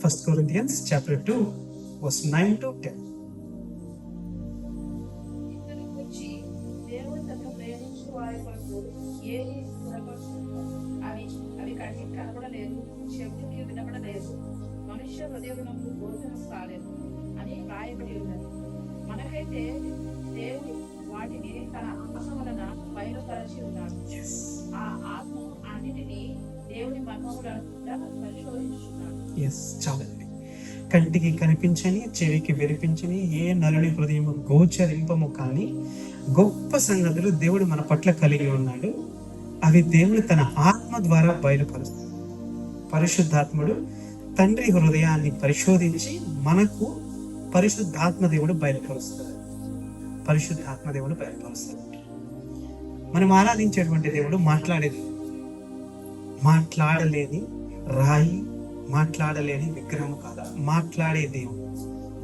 1 Corinthians chapter 2 verse 9 to 10. ఇక్కడికి వచ్చి దేవుడు తనను ప్రేమించు వారి కొరకు ఏది సిద్ధపరుస్తుందో అవి కంటికి కనబడలేదు, చెవిటికి వినబడలేదు, మనుష్య హృదయమునకు గోచరం కాలేదు అని రాయబడి ఉన్నది. మనకైతే దేవుడు వాటిని తన ఆత్మ వలన బయలుపరచి ఉన్నాడు. ఆ ఆత్మ అన్నిటినీ దేవుని మర్మములను పరిశోధించున్నాడు. చాలండి. కంటికి కనిపించని, చెవికి వినిపించని, ఏ నరుని హృదయము గోచరింపము కానీ గొప్ప సంగతులు దేవుడు మన పట్ల కలిగి ఉన్నాడు. అవి దేవుడు తన ఆత్మ ద్వారా బయలుపరుస్తాడు. పరిశుద్ధాత్ముడు తండ్రి హృదయాన్ని పరిశోధించి మనకు పరిశుద్ధాత్మ దేవుడు బయలుపరుస్తాడు. పరిశుద్ధాత్మ దేవుడు బయలుపరుస్తాడు. మనం ఆరాధించేటువంటి దేవుడు మాట్లాడలేని రాయి, మాట్లాడలేని విగ్రహం కాదా, మాట్లాడే దేవుడు,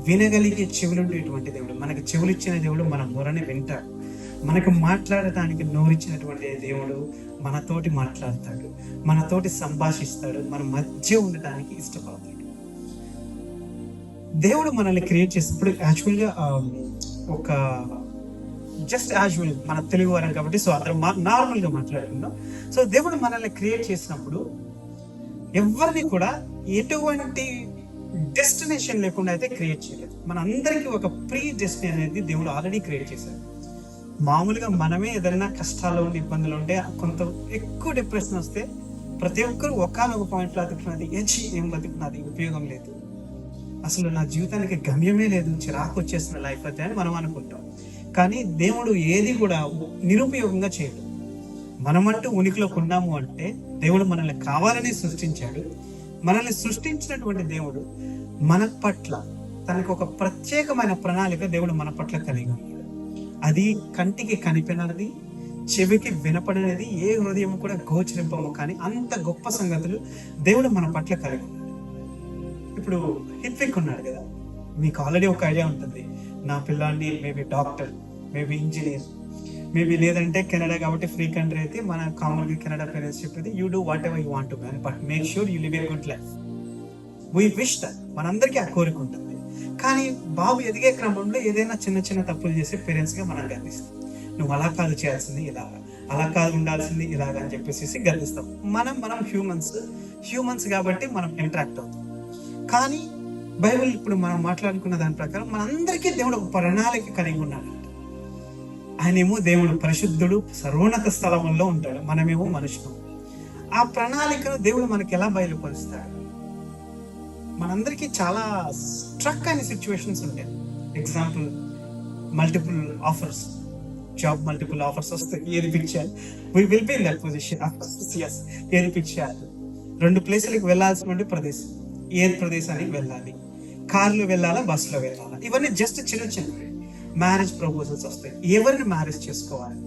వినగలిగే చెవులుండేటువంటి దేవుడు. మనకు చెవులిచ్చిన దేవుడు మన మొరని వింటాడు. మనకు మాట్లాడటానికి నోరిచ్చినటువంటి దేవుడు మనతోటి మాట్లాడతాడు, మనతోటి సంభాషిస్తాడు, మన మధ్య ఉండటానికి ఇష్టపడతాడు. దేవుడు మనల్ని క్రియేట్ చేసినప్పుడు యాక్చువల్గా ఒక జస్ట్ యాజువల్ మన తెలుగు వారం కాబట్టి సో అతను నార్మల్గా మాట్లాడుకుందాం. సో దేవుడు మనల్ని క్రియేట్ చేసినప్పుడు ఎవరిని కూడా ఎటువంటి డెస్టినేషన్ లేకుండా అయితే క్రియేట్ చేయలేదు. మనందరికీ ఒక ప్రీ డెస్టినీ అనేది దేవుడు ఆల్రెడీ క్రియేట్ చేశాడు. మామూలుగా మనమే ఏదైనా కష్టాలు ఉండి ఇబ్బందులు ఉంటే కొంత ఎక్కువ డిప్రెషన్ వస్తే ప్రతి ఒక్కరు ఒకనొక పాయింట్లో అతుకున్నది, ఏం బతుకున్నది, ఉపయోగం లేదు, అసలు నా జీవితానికి గమ్యమే లేదు, చిరాకు వచ్చేసిన లైఫ్ అయితే అని మనం అనుకుంటాం. కానీ దేవుడు ఏది కూడా నిరుపయోగంగా చేయడు. మనమంటూ ఉనికిలోకి ఉన్నాము అంటే దేవుడు మనల్ని కావాలని సృష్టించాడు. మనల్ని సృష్టించినటువంటి దేవుడు మన పట్ల తనకు ఒక ప్రత్యేకమైన ప్రణాళిక దేవుడు మన పట్ల కలిగి ఉన్నాడు. అది కంటికి కనిపినది, చెవికి వినపడినది, ఏ హృదయం కూడా గోచరింపము కానీ అంత గొప్ప సంగతులు దేవుడు మన పట్ల కలిగి ఉన్నాడు. ఇప్పుడు హిత్విక్ ఉన్నాడు కదా, మీకు ఆల్రెడీ ఒక ఐడియా ఉంటుంది. నా పిల్లాన్ని maybe doctor, maybe engineer, maybe లేదంటే కెనడా కాబట్టి ఫ్రీ కంట్రీ అయితే మన కామన్గా కెనడా పేరెంట్స్ చెప్పేది you do what ever you want to man but make sure you live a good life. We wish that, మనందరికీ ఆ కోరిక ఉంటుంది. కానీ బాబు ఎదిగే క్రమంలో ఏదైనా చిన్న చిన్న తప్పులు చేసే పేరెంట్స్గా మనం గర్దిస్తాం. నువ్వు అలా కాదు చేయాల్సింది ఇలాగా, అలా కాదు ఉండాల్సింది ఇలాగా అని చెప్పేసి గర్దిస్తాం. మనం హ్యూమన్స్ కాబట్టి మనం ఇంటరాక్ట్ అవుతాం. కానీ బైబిల్ ఇప్పుడు మనం మాట్లాడుకున్న దాని ప్రకారం మనందరికీ దేవుడు ఒక ప్రణాళిక కలిగి ఉన్నాడు. ఆయనేమో దేవుడు పరిశుద్ధుడు, సర్వోన్నత స్థలంలో ఉంటాడు, మనమేమో మనుషులు. ఆ ప్రణాళికను దేవుడు మనకి ఎలా బయలుపరుస్తాడు? మనందరికీ చాలా స్ట్రక్ అయిన సిచ్యువేషన్స్ ఉంటాయి. Example, multiple offers, job multiple offers వస్తాయి. ఏది పిక్ చేయాలి? We will be in that position. ఏది పిక్ చేయాలి? 2 ప్లేసులకు వెళ్ళాల్సిన ప్రదేశం, ఏది ప్రదేశానికి వెళ్ళాలి? కార్లో వెళ్ళాలా, బస్సులో వెళ్ళాలా? ఇవన్నీ జస్ట్ చిన్న మ్యారేజ్ ప్రపోజల్స్ వస్తాయి. ఎవరిని మ్యారేజ్ చేసుకోవాలి?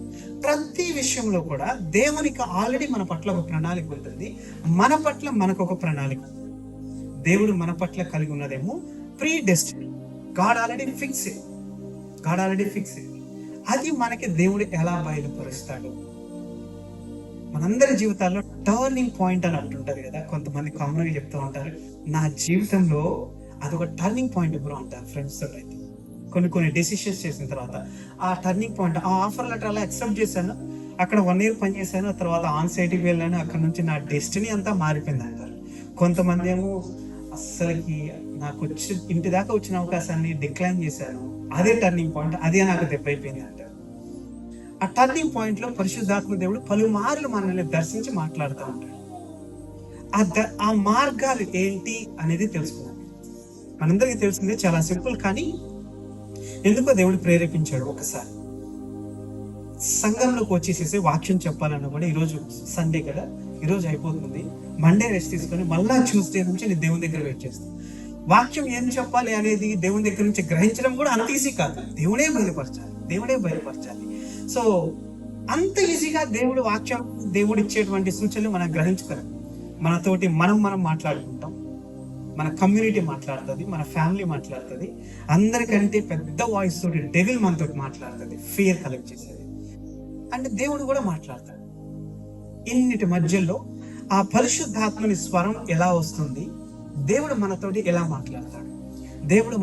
ప్రతి విషయంలో కూడా దేవునికి ఆల్రెడీ మన పట్ల ఒక ప్రణాళిక ఉంటుంది. మన పట్ల మనకు ఒక ప్రణాళిక. దేవుడు మన పట్ల కలిగి ఉన్నదేమో pre destiny. God already fix. అది మనకి దేవుడు ఎలా బయలుపరుస్తాడు? మనందరి జీవితాల్లో టర్నింగ్ పాయింట్ అని అంటుంటారు కదా, కొంతమంది కామన్గా చెప్తూ ఉంటారు, నా జీవితంలో అదొక టర్నింగ్ పాయింట్ బ్రో అంటారు ఫ్రెండ్స్ తో. అయితే కొన్ని డెసిషన్స్ చేసిన తర్వాత ఆ టర్నింగ్ పాయింట్, ఆ ఆఫర్ లెటర్ అలా యాక్సెప్ట్ చేశాను, అక్కడ 1 year పని చేశాను, ఆ తర్వాత ఆన్ సైట్కి వెళ్ళాను, అక్కడ నుంచి నా డెస్టినీ అంతా మారిపోయింది అంటారు. కొంతమంది ఏమో అస్సలకి నాకు ఇంటి దాకా వచ్చిన అవకాశాన్ని డిక్లైన్ చేశాను, అదే టర్నింగ్ పాయింట్, అదే నాకు దెబ్బైపోయింది అంటారు. ఆ టర్నింగ్ పాయింట్ లో పరిశుద్ధాత్మ దేవుడు పలుమార్లు మనల్ని దర్శించి మాట్లాడుతూ ఉంటాడు. ఆ మార్గాలు ఏంటి అనేది తెలుసుకున్నాం. మనందరికీ తెలిసిందే, చాలా సింపుల్. కానీ ఎందుకో దేవుడు ప్రేరేపించాడు. ఒకసారి సంఘంలోకి వచ్చేసేసి వాక్యం చెప్పాలన్నా కూడా, ఈరోజు సండే కదా, ఈరోజు అయిపోతుంది, మండే రెస్ట్ తీసుకొని మళ్ళా ట్యూస్డే నుంచి నేను దేవుని దగ్గర వెయిట్ చేస్తాను. వాక్యం ఏం చెప్పాలి అనేది దేవుని దగ్గర నుంచి గ్రహించడం కూడా అంత ఈజీ కాదు. దేవుడే బయలుపరచాలి. సో అంత ఈజీగా దేవుడు వాక్యం, దేవుడు ఇచ్చేటువంటి సూచనలు మనం గ్రహించుకోలేం. మనతోటి మనం మాట్లాడుకుంటాం, మన కమ్యూనిటీ మాట్లాడుతుంది, మన ఫ్యామిలీ మాట్లాడుతుంది. అందరికంటే పెద్ద వాయిస్ తోటి డెవిల్ మనతో మాట్లాడుతుంది, ఫియర్ కలెక్ట్ చేసేది. అంటే దేవుడు కూడా మాట్లాడతాడు. ఇన్నిటి మధ్యలో ఆ పరిశుద్ధాత్మని స్వరం ఎలా వస్తుంది, దేవుడు మనతోటి ఎలా మాట్లాడతాడు, దేవుడు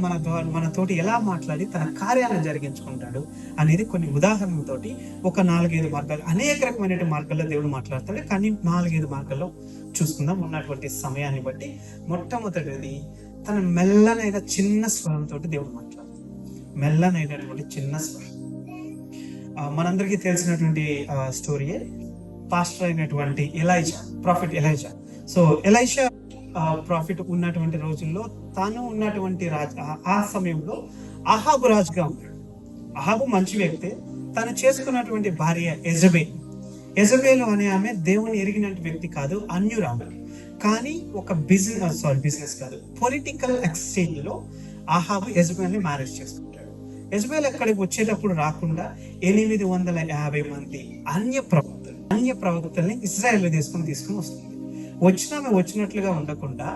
మనతోటి ఎలా మాట్లాడి తన కార్యాలను జరిగించుకుంటాడు అనేది కొన్ని ఉదాహరణలతోటి ఒక 4-5 మార్గాలు, అనేక రకమైన మార్గాల్లో దేవుడు మాట్లాడతాడు. కానీ 4-5 మార్గాల్లో చూసుకుందాం ఉన్నటువంటి సమయాన్ని బట్టి. మొట్టమొదటిది, తన మెల్లనైన చిన్న స్వరంతో దేవుడు మాట్లాడతాడు. మెల్లనైనటువంటి చిన్న స్వరం. మనందరికీ తెలిసినటువంటి స్టోరీయే, పాస్టర్ అయినటువంటి profit Elijah. So Elisha profit ఉన్నటువంటి రోజుల్లో తాను ఉన్నటువంటి ఆ సమయంలో అహాబు రాజుగా ఉన్నాడు. అహాబు మంచి వ్యక్తి. తను చేసుకున్నటువంటి భార్య యెజబేలు అనే ఆమె దేవుని ఎరిగినటువంటి వ్యక్తి కాదు, అన్యురాలు. కానీ ఒక బిజినెస్ కాదు, పొలిటికల్ ఎక్స్చేంజ్ లో అహాబు యెజబేల్ని మ్యారేజ్ చేసుకుంటాడు. యెజబేల్ అక్కడికి వచ్చేటప్పుడు రాకుండా 850 మంది అన్య ప్రవక్తల్ని ఇశ్రాయేల్ తీసుకుని వస్తుంది. వచ్చినట్లుగా ఉండకుండా,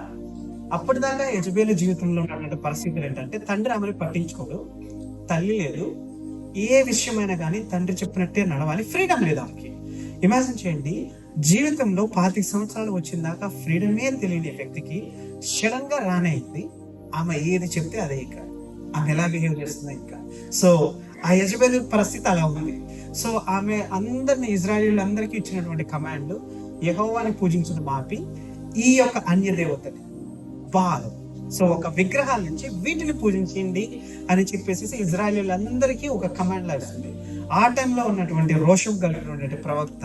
అప్పటిదాకా యెజబేలు జీవితంలో ఉన్నటువంటి పరిస్థితులు ఏంటంటే, తండ్రి ఆమెను పట్టించుకోడు, తల్లి లేదు, ఏ విషయమైనా కానీ తండ్రి చెప్పినట్టే నడవాలి, ఫ్రీడమ్ లేదు ఆమెకి. ఇమాజిన్ చేయండి, జీవితంలో 25 సంవత్సరాలు వచ్చిన దాకా ఫ్రీడమే తెలియని వ్యక్తికి సడన్ గా రానైంది. ఆమె ఏది చెప్తే అదే, ఇక ఆమె ఎలా బిహేవ్ చేస్తుంది ఇంకా. సో ఆ యెజబేలు పరిస్థితి అలా ఉంది. సో ఆమె అందరిని, ఇశ్రాయేలీయులందరికీ ఇచ్చినటువంటి కమాండ్, యెహోవాని పూజించడం ఆపి ఈ యొక్క అన్య దేవతని బాల్, సో ఒక విగ్రహాల నుంచి వీటిని పూజించండి అని చెప్పేసి ఇశ్రాయేలీయులందరికీ ఒక కమాండ్ లాగా. ఆ టైంలో ఉన్నటువంటి రోషం కలిగినటువంటి ప్రవక్త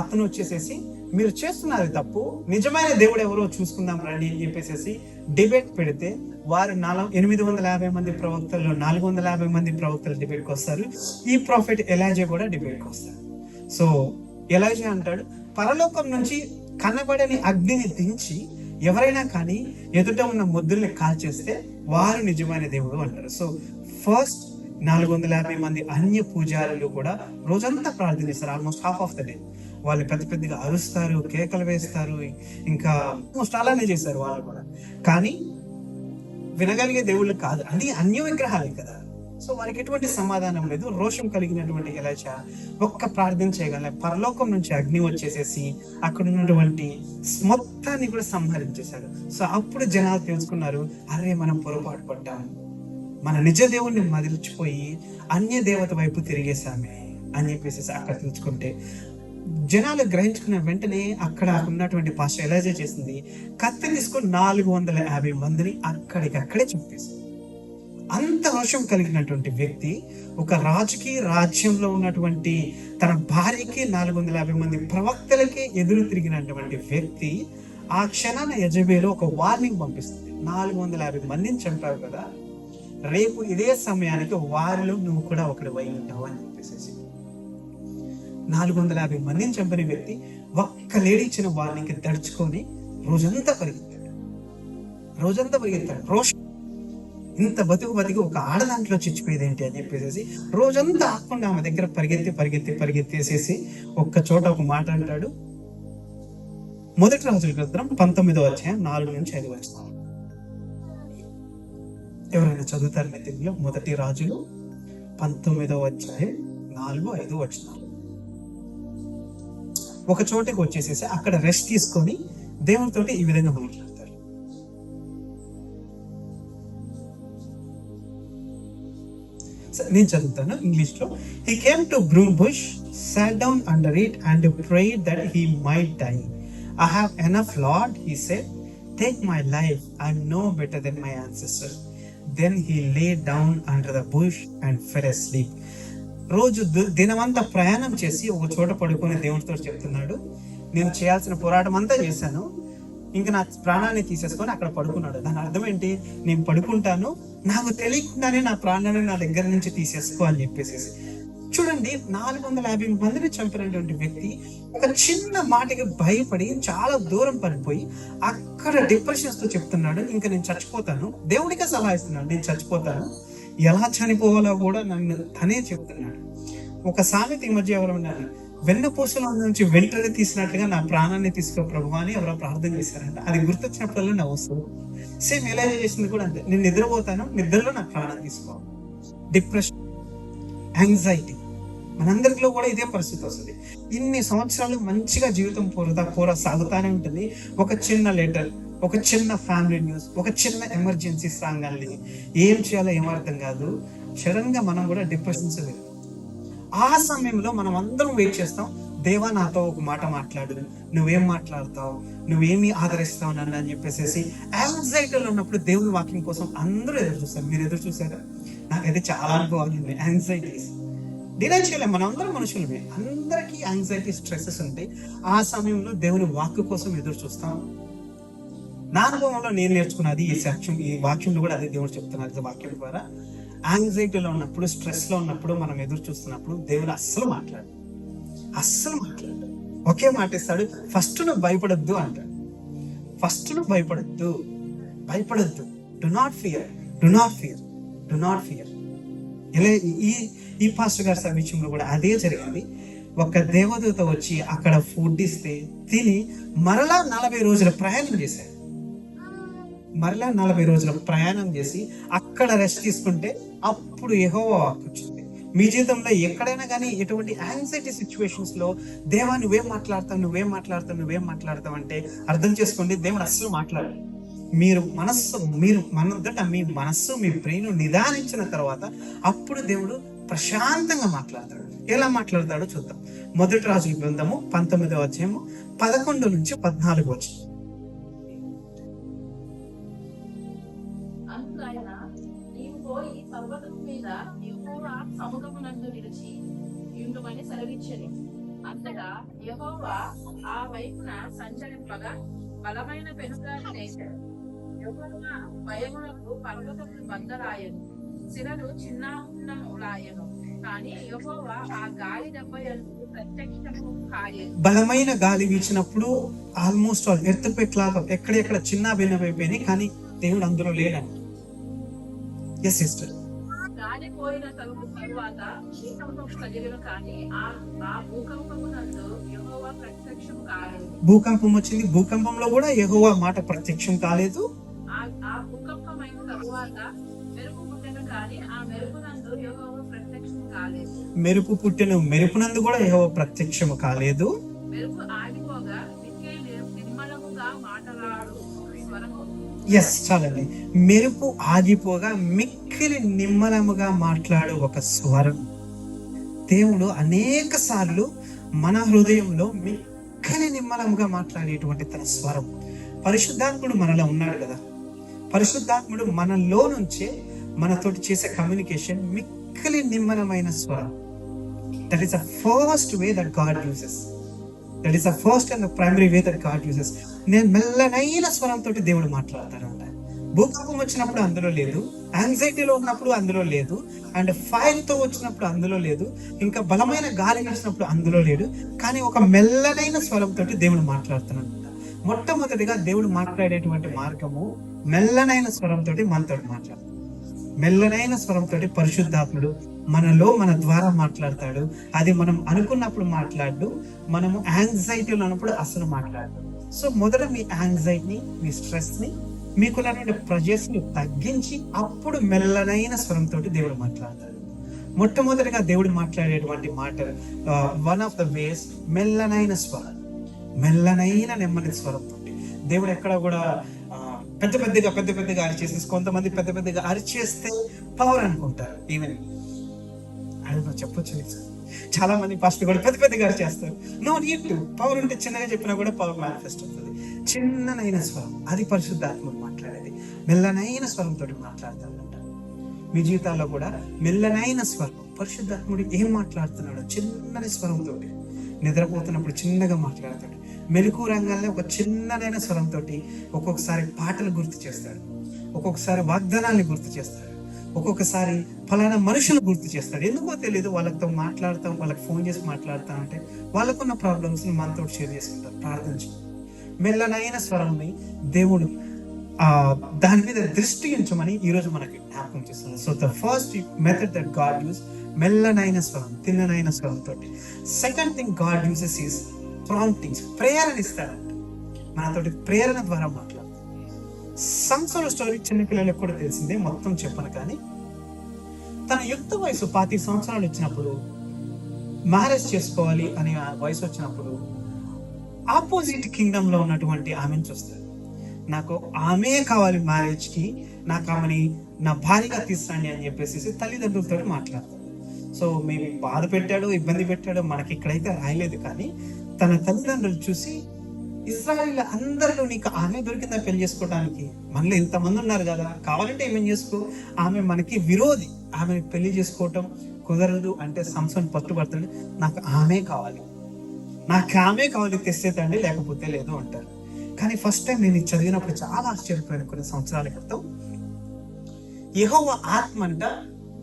అతను వచ్చేసేసి, మీరు చేస్తున్నది తప్పు, నిజమైన దేవుడు ఎవరో చూసుకుందాం రండి అని చెప్పేసి డిబేట్ పెడితే, వారు 850 మంది ప్రవక్తల్లో 450 మంది ప్రవక్తలు డిబేట్కి వస్తారు. ఈ ప్రాఫిట్ ఎలైజా కూడా డిబేట్కి వస్తారు. సో ఎలైజా అంటాడు, పరలోకం నుంచి కనబడని అగ్నిని దించి ఎవరైనా కానీ ఎదుట ఉన్న ముద్దుల్ని కాల్చేస్తే వారు నిజమైన దేవుడు అంటారు. సో ఫస్ట్ 450 మంది అన్య పూజారులు కూడా రోజంతా ప్రార్థిస్తారు. Almost half of the day వాళ్ళు పెద్దగా అరుస్తారు, కేకలు వేస్తారు, ఇంకా ఆల్మోస్ట్ అలానే చేశారు వాళ్ళు కూడా. కానీ వినగలిగే దేవుళ్ళు కాదు, అది అన్య విగ్రహాలే కదా. సో వారికి ఎటువంటి సమాధానం లేదు. రోషం కలిగినటువంటి ఎలైషా ఒక్క ప్రార్థన చేయగల, పరలోకం నుంచి అగ్ని వచ్చేసేసి అక్కడ ఉన్నటువంటి మొత్తాన్ని కూడా సంహరించేశాడు. సో అప్పుడు జనాలు తెలుసుకున్నారు, అరే మనం పొరపాటు పడ్డాము, మన నిజ దేవుణ్ణి మదిలిచిపోయి అన్య దేవత వైపు తిరిగేశామే అని చెప్పేసి అక్కడ తెలుసుకుంటే, జనాలు గ్రహించుకున్న వెంటనే అక్కడ ఉన్నటువంటి పాస్టర్ ఎలైజా చేసింది, కత్తి తీసుకొని 450 మందిని అక్కడికక్కడే చంపేసింది. అంత రోషం కలిగినటువంటి వ్యక్తి, ఒక రాజుకి, రాజ్యంలో ఉన్నటువంటి తన భార్యకి, 450 మంది ప్రవక్తలకి ఎదురు తిరిగినటువంటి వ్యక్తి ఆ క్షణాన యెజబేలు ఒక వార్నింగ్ పంపిస్తుంది, 450 మందిని చంపావు కదా, రేపు ఇదే సమయానికి వారిలో నువ్వు కూడా ఒకటి వై ఉంటావు అని చెప్పేసి. 450 మందిని చంపిన వ్యక్తి ఒక్క లేడీ ఇచ్చిన వార్నింగ్కి తడుచుకొని రోజంతా పరిగెత్తాడు. రోషం, ఇంత బతికి ఒక ఆడదాంట్లో చచ్చిపోయేది ఏంటి అని చెప్పేసి రోజంతా ఆకుండా ఆమె దగ్గర పరిగెత్తేసేసి ఒక్క చోట ఒక మాట అంటాడు. 1 రాజుల గ్రంథం 19వ అధ్యాయం 4-5 వచనాలు. ఎవరైనా చదువుతారు తెలుగులో? 1 రాజులు 19వ అధ్యాయం 4-5 వచనాలు. ఒక చోటకి వచ్చేసేసి అక్కడ రెస్ట్ తీసుకొని దేవునితోటి ఈ విధంగా మాట్లాడతారు. నేను చదువుతాను ఇంగ్లీష్ లో. He came to broom bush, sat down under it and prayed that he might die. I have enough, Lord, he said. Take my life. I am no better than my ancestors. Then he lay down under the bush and fell asleep. రోజు దినమంతా ప్రయాణం చేసి ఒక చోట పడుకొని దేవుడితో చెప్తున్నాడు, నేను చేయాల్సిన పోరాటం అంతా చేశాను, ఇంకా నా ప్రాణాన్ని తీసేసుకొని అక్కడ పడుకున్నాడు. దాని అర్థం ఏంటి? నేను పడుకుంటాను, నాకు తెలియకుండానే నా ప్రాణాన్ని నా దగ్గర నుంచి తీసేసుకో అని చెప్పేసి. చూడండి, 450 మందిని చంపినటువంటి వ్యక్తి ఒక చిన్న మాటకి భయపడి చాలా దూరం పడిపోయి అక్కడ డిప్రెషన్స్ తో చెప్తున్నాడు, ఇంకా నేను చచ్చిపోతాను. దేవుడికే సలహా ఇస్తున్నాడు, నేను చచ్చిపోతాను, ఎలా చనిపోవాలో కూడా నన్ను తనే చెప్తున్నాడు. ఒక సామెత ఈ మధ్య ఎవరు ఉన్నారు, వెన్నపూసల నుంచి వెంటనే తీసినట్లుగా నా ప్రాణాన్ని తీసుకో ప్రభు అని ఎవరో ప్రార్థన చేశారంట. అది గుర్తొచ్చినప్పుడల్లా నా వస్తుంది. సేమ్ ఎలా చేసింది కూడా అంతే, నేను నిద్రపోతాను, నిద్రలో నా ప్రాణం తీసుకో. డిప్రెషన్, యాంగ్జైటీ, మనందరిలో కూడా ఇదే పరిస్థితి వస్తుంది. ఇన్ని సంవత్సరాలు మంచిగా జీవితం సాగుతానే ఉంటుంది. ఒక చిన్న లెటర్, ఒక చిన్న ఫ్యామిలీ న్యూస్, ఒక చిన్న ఎమర్జెన్సీస్ రాగానే ఏం చేయాలో ఏం అర్థం కాదు. సడన్ గా మనం కూడా డిప్రెషన్స్ వెళ్ళాం. ఆ సమయంలో మనం అందరం వెయిట్ చేస్తాం, దేవా నాతో ఒక మాట మాట్లాడు, నువ్వేం మాట్లాడతావు, నువ్వేమి ఆదరిస్తావు నన్ను అని చెప్పేసి యాంగ్జైటీలో ఉన్నప్పుడు దేవుని వాక్యం కోసం అందరూ ఎదురు చూస్తారు. మీరు ఎదురు చూసారా? నాకైతే చాలా అనుభవాలు ఉన్నాయి. యాంగ్జైటీస్ డినై చేయలేము, మనం అందరం మనుషులమే, అందరికీ యాంగ్జైటీ స్ట్రెస్సెస్ ఉంటాయి. ఆ సమయంలో దేవుని వాక్కు కోసం ఎదురు చూస్తాం. నా అనుభవంలో నేను నేర్చుకున్నది ఈ వాక్యంలో కూడా అదే దేవుడు చెప్తున్నారు వాక్యం ద్వారా. యాంగ్జైటీలో ఉన్నప్పుడు, స్ట్రెస్ లో ఉన్నప్పుడు, మనం ఎదురు చూస్తున్నప్పుడు దేవుడు అస్సలు మాట్లాడు. ఒకే మాట ఇస్తాడు, ఫస్ట్ నువ్వు భయపడొద్దు అంటాడు. ఫస్ట్ నువ్వు భయపడొద్దు. Do not fear. ఇలా ఈ పాస్టర్ గారి సమీక్షంలో కూడా అదే జరిగింది. ఒక దేవదూత వచ్చి అక్కడ ఫుడ్ ఇస్తే తిని మరలా 40 రోజుల ప్రయాణం చేశాడు. 40 రోజుల ప్రయాణం చేసి అక్కడ రెస్ట్ తీసుకుంటే అప్పుడు యెహోవా వాక్కు వచ్చింది. మీ జీవితంలో ఎక్కడైనా కానీ ఎటువంటి యాంగ్జైటీ సిచ్యువేషన్స్ లో దేవా నువ్వేం మాట్లాడతావు అంటే అర్థం చేసుకోండి, దేవుడు అస్సలు మాట్లాడాలి. మీరు మనొద్దట మీ మనస్సు, మీ బ్రెయిన్ నిదానించిన తర్వాత అప్పుడు దేవుడు ప్రశాంతంగా మాట్లాడతాడు. ఎలా మాట్లాడతాడో చూద్దాం. 1 రాజుల గ్రంథము 19వ అధ్యాయము 11 నుంచి 14 వచ్చి. పోయి పర్వతం మీద యెహోవా సముఖమునందు నిలిచి ఉండుమని సెలవిచ్చెను. అంతటా యెహోవా ఆ వైపున సంచరింపగా బలమైన పెనుగాలి లేచాడు. యెహోవా భయమునకు పర్వతములు బద్దలాయెను, శిలలు చిన్నాభిన్నములాయెను. కానీ యెహోవా ఆ గాలి దెబ్బయందు ప్రత్యక్షము కాయెను. బలమైన గాలి వీచినప్పుడు ఆల్మోస్ట్ ఆల్ ఎర్త్‌క్వేక్ లాగా ఎక్కడెక్కడ చిన్న భిన్నమైపోయినాయి, కానీ దేవుడు అందులో లేడని. Yes sister. గాలి పోయిన తరువాత భూకంపం కదిలిన, కానీ ఆ భూకంపమునందు యెహోవా ప్రత్యక్షం కాలేదు. భూకంపం వచ్చింది, భూకంపంలో కూడా యెహోవా మాట ప్రత్యక్షం కాలేదు. ఆ భూకంపమైన తరువాత మెరుపు పుట్టెను, కానీ ఆ మెరుపునందు యెహోవా ప్రత్యక్షం కాలేదు. మెరుపు పుట్టెను, మెరుపునందు కూడా యెహోవా ప్రత్యక్షం కాలేదు. మెరుపు ఆగిపోగా మిక్కిలి నిర్మలముగా మాటలాడు స్వరము. ఎస్, చాలండి. మెరుపు ఆగిపోగా మిక్కిలి నిమ్మలముగా మాట్లాడు ఒక స్వరం. దేవుడు అనేక సార్లు మన హృదయంలో మిక్కిలి నిమ్మలముగా మాట్లాడేటువంటి తన స్వరం. పరిశుద్ధాత్ముడు మనలో ఉన్నాడు కదా, పరిశుద్ధాత్ముడు మనలో నుంచే మనతోటి చేసే కమ్యూనికేషన్ మిక్కిలి నిమ్మలమైన స్వరం. That is the first way that God uses. That is the first and the primary way that God uses. నేను మెల్లనైన స్వరంతో దేవుడు మాట్లాడతాడంట. భూకంపం వచ్చినప్పుడు అందులో లేదు, యాంగ్జైటీలో ఉన్నప్పుడు అందులో లేదు, అండ్ ఫైర్ తో వచ్చినప్పుడు అందులో లేదు, ఇంకా బలమైన గాలి వచ్చినప్పుడు అందులో లేడు, కానీ ఒక మెల్లనైన స్వరంతో దేవుడు మాట్లాడుతున్నాడు. మొట్టమొదటిగా దేవుడు మాట్లాడేటువంటి మార్గము మెల్లనైన స్వరంతో మనతో మాట్లాడతాడు. మెల్లనైన స్వరంతో పరిశుద్ధాత్ముడు మనలో మన ద్వారా మాట్లాడతాడు. అది మనం అనుకున్నప్పుడు మాట్లాడు, మనము యాంగ్జైటీలో ఉన్నప్పుడు అసలు మాట్లాడు. సో మొదట మీ యాంగ్జైటీని, మీ స్ట్రెస్ ని, మీకున్నటువంటి ప్రెషర్స్ ని తగ్గించి అప్పుడు మెల్లనైన స్వరంతో దేవుడు మాట్లాడతాడు. మొట్టమొదటిగా దేవుడు మాట్లాడేటువంటి మాట, వన్ ఆఫ్ ద వేస్ మెల్లనైన స్వరం, మెల్లనైన నెమ్మది స్వరంతో. దేవుడు ఎక్కడ కూడా పెద్ద పెద్దగా అరిచేసేసి, కొంతమంది పెద్ద పెద్దగా అరిచేస్తే పవర్ అనుకుంటారు. ఈవెన్ అడుగు చెప్పొచ్చు, చాలా మంది పాస్టర్ కూడా పెద్ద పెద్దగా అరిచేస్తారు. No need to. పవర్ ఉంటే చిన్నగా చెప్పినా కూడా పవర్ మేనిఫెస్ట్ అవుతుంది. చిన్ననైన స్వరం, అది పరిశుద్ధాత్ముడు మాట్లాడేది. మెల్లనైన స్వరంతో మాట్లాడతాడంట. మీ జీవితాల్లో కూడా మెల్లనైన స్వరం, పరిశుద్ధాత్ముడు ఏం మాట్లాడుతున్నాడు చిన్నని స్వరంతో. నిద్రపోతున్నప్పుడు చిన్నగా మాట్లాడతాడు. మెలకు రంగాల్లో ఒక చిన్నదైన స్వరంతో ఒక్కొక్కసారి పాటలు గుర్తు చేస్తాడు, ఒక్కొక్కసారి వాగ్దానాన్ని గుర్తు చేస్తాడు, ఒక్కొక్కసారి ఫలానా మనుషులు గుర్తు చేస్తాడు. ఎందుకో తెలియదు, వాళ్ళతో మాట్లాడతాం, వాళ్ళకి ఫోన్ చేసి మాట్లాడతాం అంటే వాళ్ళకున్న ప్రాబ్లమ్స్ ని మనతో షేర్ చేసుకుంటారు. ప్రార్థించి మెల్లనైన స్వరంని దేవుడు దాని మీద దృష్టి ఉంచమని ఈ రోజు మనకి జ్ఞాపకం చేస్తున్నారు. So the first method that God use, మెల్లనైన స్వరం, తిన్ననైన స్వరంతో. Second thing God uses is promptings. ప్రేరణ ఇస్తాడంట, మనతోటి ప్రేరణ ద్వారా మాట్లాడతాడు. సంసార స్టోరీ చిన్నపిల్లలకు కూడా తెలిసిందే, మొత్తం చెప్పను. కానీ తన యుక్త వయసు 25 సంవత్సరాలు వచ్చినప్పుడు, మ్యారేజ్ చేసుకోవాలి అనే వయసు వచ్చినప్పుడు ఆపోజిట్ కింగ్డమ్ లో ఉన్నటువంటి ఆమెను చూస్తాడు. నాకు ఆమె కావాలి మ్యారేజ్కి, నాకు ఆమెని నా భార్యగా తీసుకురండి అని చెప్పేసి తల్లిదండ్రులతో మాట్లాడతాడు. సో మేము బాధ పెట్టాడో ఇబ్బంది పెట్టాడో మనకి ఇక్కడైతే రాయలేదు, కానీ తన తల్లిదండ్రులు చూసి ఇజ్రాయిల్ అందరిలో నీకు ఆమె దొరికిందా పెళ్లి చేసుకోవడానికి, మనలో ఇంతమంది ఉన్నారు కదా, కావాలంటే ఏమేం చేసుకో, ఆమె మనకి విరోధి, ఆమె పెళ్లి చేసుకోవటం కుదరదు అంటే సంసోన్ పట్టుబడతాడు, నాకు ఆమె కావాలి, నాకు ఆమె కావాలి, తెస్తేతండి లేకపోతే లేదు అంటారు. కానీ ఫస్ట్ టైం నేను ఇది చదివినప్పుడు చాలా ఆశ్చర్యపోయాను. కొన్ని సంవత్సరాల క్రితం యెహోవా ఆత్మ అంట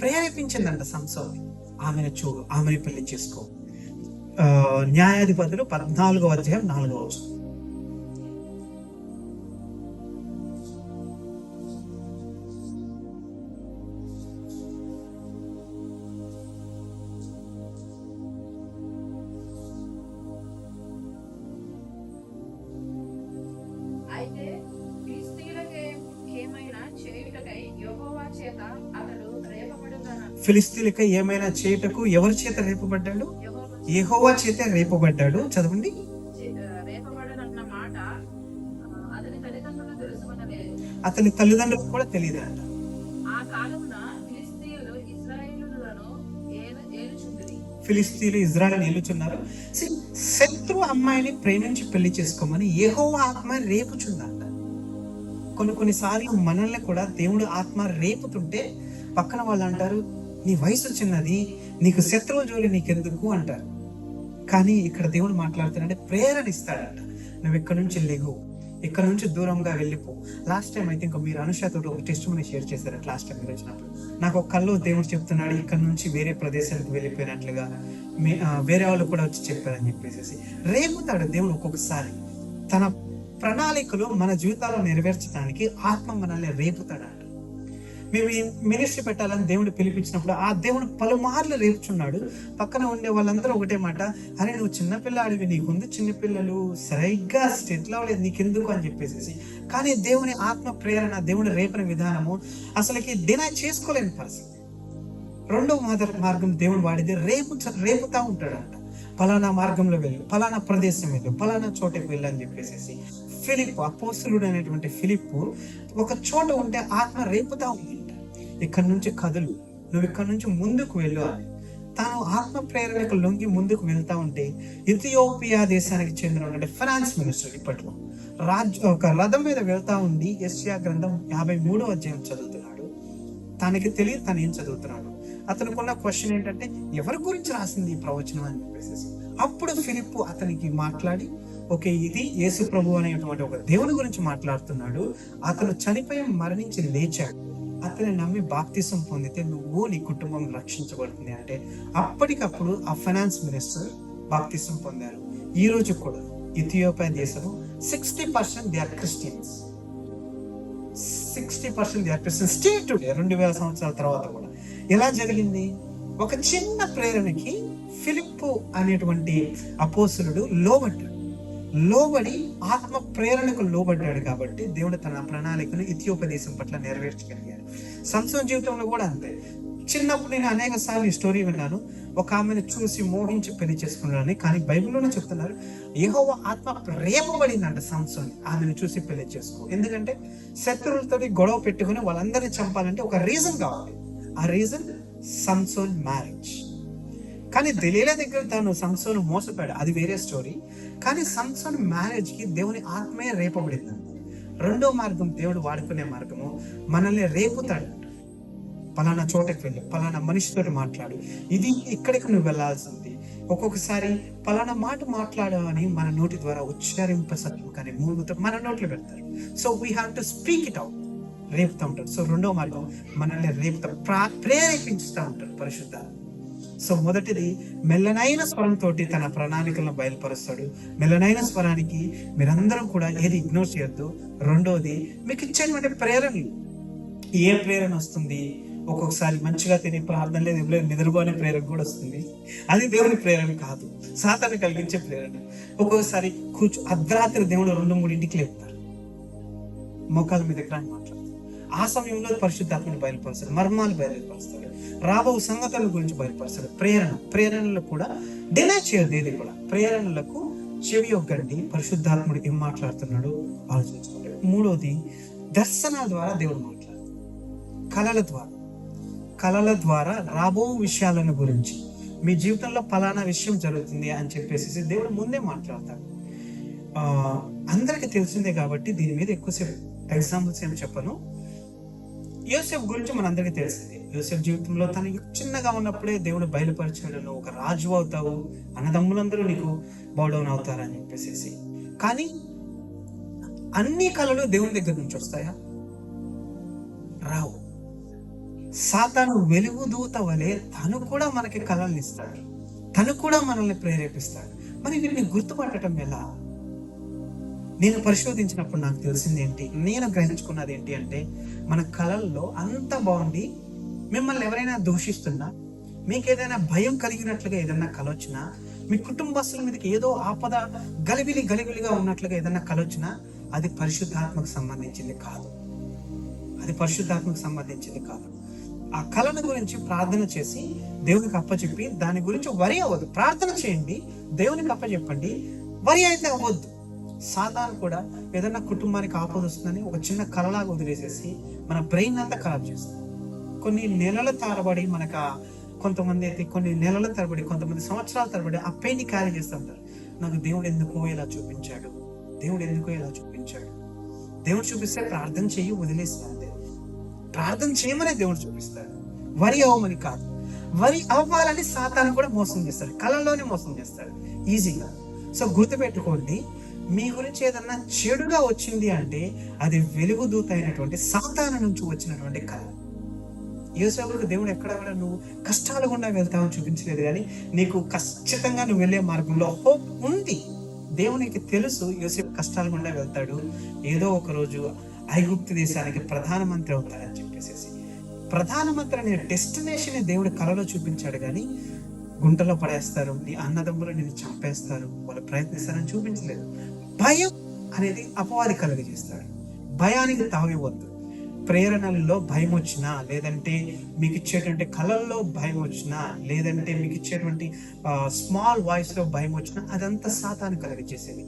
ప్రేరేపించిందంట సంసోన్ని, ఆమెను చూడు, ఆమెను పెళ్లి చేసుకో. న్యాయాధిపతులు 14వ అధ్యాయం 4వ వచనం. అయితే ఫిలిష్తీయులకి ఏమైనా చేయుటకై యెహోవా చేత అతడు రేపబడుగాను. ఫిలిష్తీయులకై ఏమైనా చేయుటకు ఎవరి చేత రేపబడ్డాడు? యెహోవా యెహోవా చేత రేపబడ్డాడు. చదవండి. రేపబడనన్న మాట అతని తల్లిదండ్రులు తెలుసుకొనలేదు. అతని తల్లిదండ్రులకు కూడా తెలియదంట. ఆ కాలమున ఫిలిష్తీయులు ఇశ్రాయేలులను ఏలుచుండిరి. ఫిలిస్తీన్లు ఇజ్రాయెల్ ఏలుచున్నారు. శత్రు అమ్మాయిని ప్రేమించి పెళ్లి చేసుకోమని యెహోవా ఆత్మ రేపుచుందంట. కొన్నిసార్లు మనల్ని కూడా దేవుడు ఆత్మ రేపుతుంటే పక్కన వాళ్ళు అంటారు, నీ వయసు చిన్నది, నీకు శత్రువు జోలి నీకెందుకు అంటారు. కానీ ఇక్కడ దేవుడు మాట్లాడుతున్నాడంటే ప్రేరణ ఇస్తాడంట. నువ్వు ఇక్కడ నుంచి లెగు, ఇక్కడ నుంచి దూరంగా వెళ్ళిపో. లాస్ట్ టైం అయితే ఇంకా మీరు అనుషాతో ఒక టెస్ట్ మనీ షేర్ చేశారు. లాస్ట్ టైం మీరు వచ్చినప్పుడు నాకు ఒక కల్లో దేవుడు చెప్తున్నాడు, ఇక్కడ నుంచి వేరే ప్రదేశానికి వెళ్ళిపోయినట్లుగా వేరే వాళ్ళు కూడా వచ్చి చెప్పారని చెప్పేసి రేపుతాడు దేవుడు. ఒక్కొక్కసారి తన ప్రణాళికలు మన జీవితాల్లో నెరవేర్చడానికి ఆత్మ మనల్ని రేపుతాడంట. మేము మినిస్ట్రీ పెట్టాలని దేవుడు పిలిపించినప్పుడు ఆ దేవుడు పలుమార్లు రేపుచున్నాడు. పక్కన ఉండే వాళ్ళందరూ ఒకటే మాట, అరే నువ్వు చిన్నపిల్లాడివి, నీకుంది చిన్నపిల్లలు, సరిగ్గా సెటిల్ అవ్వలేదు, నీకెందుకు అని చెప్పేసి. కానీ దేవుని ఆత్మ ప్రేరణ, దేవుని రేపన విధానము అసలుకి డినై చేసుకోలేని పరిస్థితి. రెండో మార్గం దేవుడు వాడిది రేపుతా ఉంటాడంట. పలానా మార్గంలో వెళ్ళు, పలానా ప్రదేశం వెళ్ళు, పలానా చోటకి వెళ్ళు అని చెప్పేసి. ఫిలిప్, అపోస్తలుడు అనేటువంటి ఫిలిప్ ఒక చోట ఉంటే ఆత్మ రేపుతా ఉందంట, ఇక్కడ నుంచి కదులు, నువ్వు ఇక్కడ నుంచి ముందుకు వెళ్ళు అని. తాను ఆత్మ ప్రేరణకు లొంగి ముందుకు వెళ్తా ఉంటే ఇథియోపియా దేశానికి చెందిన ఫైనాన్స్ మినిస్టర్ ఇప్పట్లో ఒక రథం మీద వెళ్తా ఉండి యెషయా గ్రంథం 53వ అధ్యాయం చదువుతున్నాడు. తనకి తెలియదు తను ఏం చదువుతున్నాడు. అతనుకున్న క్వశ్చన్ ఏంటంటే, ఎవరి గురించి రాసింది ఈ ప్రవచనం అని చెప్పేసి. అప్పుడు ఫిలిప్ అతనికి మాట్లాడి, ఓకే ఇది యేసు ప్రభు అనేటువంటి ఒక దేవుని గురించి మాట్లాడుతున్నాడు, అతను చనిపోయి మరణించి లేచాడు, అతని నమ్మి బాప్తిసం పొందితే నువ్వు నీ కుటుంబం రక్షించబడుతుంది అంటే అప్పటికప్పుడు ఆ ఫైనాన్స్ మినిస్టర్ బాప్తిసం పొందారు. ఈ రోజు కూడా ఇథియోపియా దేశము 60% they are Christians. 60% they are Christians still today, 2000 సంవత్సరాల తర్వాత కూడా. ఎలా జరిగింది? ఒక చిన్న ప్రేరణకి ఫిలిప్పు అనేటువంటి అపోస్తలుడు లోబడి ఆత్మ ప్రేరణకు లోబడ్డాడు. కాబట్టి దేవుడు తన ప్రణాళికను ఇథియోపియా దేశం పట్ల నెరవేర్చగలిగాడు. సంసోన్ జీవితంలో కూడా అంతే. చిన్నప్పుడు నేను అనేక సార్లు ఈ స్టోరీ విన్నాను. ఒక ఆమెను చూసి మోహించి పెళ్లి చేసుకున్నాను, కానీ బైబిల్లోనే చెప్తున్నారు యెహోవా ఆత్మ రేపబడిందంట సంసోన్, ఆమెను చూసి పెళ్లి చేసుకో. ఎందుకంటే శత్రువులతో గొడవ పెట్టుకుని వాళ్ళందరినీ చంపాలంటే ఒక రీజన్ కావాలి. ఆ రీజన్ సంసోన్ మ్యారేజ్. కానీ దెలీలా దగ్గర తాను సంసోను మోసపోయాడు, అది వేరే స్టోరీ. కానీ సంసోన్ మ్యారేజ్ కి దేవుని ఆత్మే రేపబడింది. రెండో మార్గం దేవుడు వాడుకునే మార్గము మనల్ని రేపుతాడు. పలానా చోటకి వెళ్ళి పలానా మనిషితో మాట్లాడు, ఇది ఇక్కడికి నువ్వు వెళ్ళాల్సింది. ఒక్కొక్కసారి పలానా మాట మాట్లాడమని మన నోటి ద్వారా ఉచ్చారింపసత్వం కానీ మూలుగుతో మన నోట్లు పెడతారు. So we have to speak it out. రేపుతూ ఉంటాడు. సో రెండో మార్గం మనల్ని రేపుతా ప్రేరేపించుతూ ఉంటాడు పరిశుద్ధ. సో మొదటిది మెల్లనైన స్వరంతో తన ప్రణాళికలను బయలుపరుస్తాడు. మెల్లనైన స్వరానికి మీరందరూ కూడా ఏది ఇగ్నోర్ చేయొద్దు. రెండోది మీకు ఇచ్చేటువంటి ప్రేరణలు. ఏ ప్రేరణ వస్తుంది? ఒక్కొక్కసారి మంచిగా తిని ప్రార్థన లేదు నిద్రపోనే ప్రేరణ కూడా వస్తుంది. అది దేవుని ప్రేరణ కాదు, సాతాను కలిగించే ప్రేరణ. ఒక్కొక్కసారి అర్ధరాత్రి దేవుడు 2-3 లేపుతారు, మోకాల మీద ఎక్కడానికి మాట్లాడతారు. ఆ సమయంలో పరిశుద్ధాత్మను బయలుపరుస్తాడు, మర్మాలు బయలుపరుస్తాడు, రాబో సంగతుల గురించి బయలుపరుస్తాడు. ప్రేరణలు కూడా డినై చేయదు. ఏది కూడా ప్రేరణలకు చెవి ఒగ్గండి. పరిశుద్ధాత్ముడు ఏం మాట్లాడుతున్నాడు ఆలోచించుకోండి. మూడోది దర్శనాల ద్వారా దేవుడు మాట్లాడు, కళల ద్వారా రాబో విషయాలను గురించి, మీ జీవితంలో ఫలానా విషయం జరుగుతుంది అని చెప్పేసి దేవుడు ముందే మాట్లాడతాడు. అందరికీ తెలిసిందే కాబట్టి దీని మీద ఎక్కువసేపు ఎగ్జాంపుల్స్ ఏమి చెప్పను. యోసేపు గురించి మనందరికీ తెలిసింది. యోసేపు జీవితంలో తను చిన్నగా ఉన్నప్పుడే దేవుడు బయలుపరిచాడు, నువ్వు ఒక రాజు అవుతావు, అన్నదమ్ములందరూ నీకు బౌడౌన్ అవుతారని చెప్పేసి. కానీ అన్ని కళలు దేవుని దగ్గర నుంచి వస్తాయా? రావు. సాతాను వెలుగు దూత వలె తను కూడా మనకి కళల్ని ఇస్తాడు, తను కూడా మనల్ని ప్రేరేపిస్తాడు. మరి వీటిని గుర్తుపట్టడం ఎలా? నేను పరిశోధించినప్పుడు నాకు తెలిసింది ఏంటి, నేను గ్రహించుకున్నది ఏంటి అంటే, మన కళల్లో అంత బాగుండి మిమ్మల్ని ఎవరైనా దూషిస్తున్నా, మీకు ఏదైనా భయం కలిగినట్లుగా ఏదైనా కళ వచ్చినా, మీ కుటుంబస్తుల మీదకి ఏదో ఆపద గలిబిలిగా ఉన్నట్లుగా ఏదైనా కళ వచ్చినా, అది పరిశుద్ధాత్మకు సంబంధించింది కాదు. ఆ కళను గురించి ప్రార్థన చేసి దేవునికి అప్పచెప్పి దాని గురించి వరి అవ్వద్దు. ప్రార్థన చేయండి, దేవునికి అప్పచెప్పండి, వరి అయితే అవ్వద్దు. సాతాను కూడా ఏదైనా కుటుంబానికి ఆపద వస్తుందని ఒక చిన్న కళలాగా వదిలేసేసి మన బ్రెయిన్ అంతా ఖరాబ్ చేస్తుంది. కొన్ని నెలల తరబడి కొంతమంది సంవత్సరాల తరబడి ఆ పెయిన్ క్యారీ చేస్తూ ఉంటారు. నాకు దేవుడు ఎందుకో ఇలా చూపించాడు. దేవుడు చూపిస్తే ప్రార్థన చెయ్యి, వదిలేస్తుంది. ప్రార్థన చేయమనే దేవుడు చూపిస్తాడు, వరి అవ్వమని కాదు. వరి అవ్వాలని సాతాను కూడా మోసం చేస్తాడు, కళల్లోనే మోసం చేస్తాడు ఈజీగా. సో గుర్తుపెట్టుకోండి, మీ గురించి ఏదన్నా చెడుగా వచ్చింది అంటే అది వెలుగుదూత అయినటువంటి సాతాను నుంచి వచ్చినటువంటి కళ. యోసేపుకు దేవుడు ఎక్కడ నువ్వు కష్టాల గుండా వెళ్తావని చూపించలేదు, కానీ నీకు ఖచ్చితంగా నువ్వు వెళ్ళే మార్గంలో హోప్ ఉంది. దేవునికి తెలుసు యోసేపు కష్టాల గుండా వెళ్తాడు, ఏదో ఒక రోజు ఐగుప్తు దేశానికి ప్రధానమంత్రి అవుతాడని చెప్పేసి. ప్రధానమంత్రి అనే డెస్టినేషన్ దేవుడు కళలో చూపించాడు, కానీ గుంటలో పడేస్తారు, నీ అన్నదమ్ములు నిన్ను చంపేస్తారు, వాళ్ళు ప్రయత్నిస్తారని చూపించలేదు. భయం అనేది అపవాది కలుగజేస్తాడు. భయానికి తావివద్దు. ప్రేరణల్లో భయం వచ్చినా, లేదంటే మీకు ఇచ్చేటువంటి కళల్లో భయం వచ్చినా, లేదంటే మీకు ఇచ్చేటువంటి స్మాల్ వాయిస్ లో భయం వచ్చినా, అదంతా సాతాను కలుగజేసేది.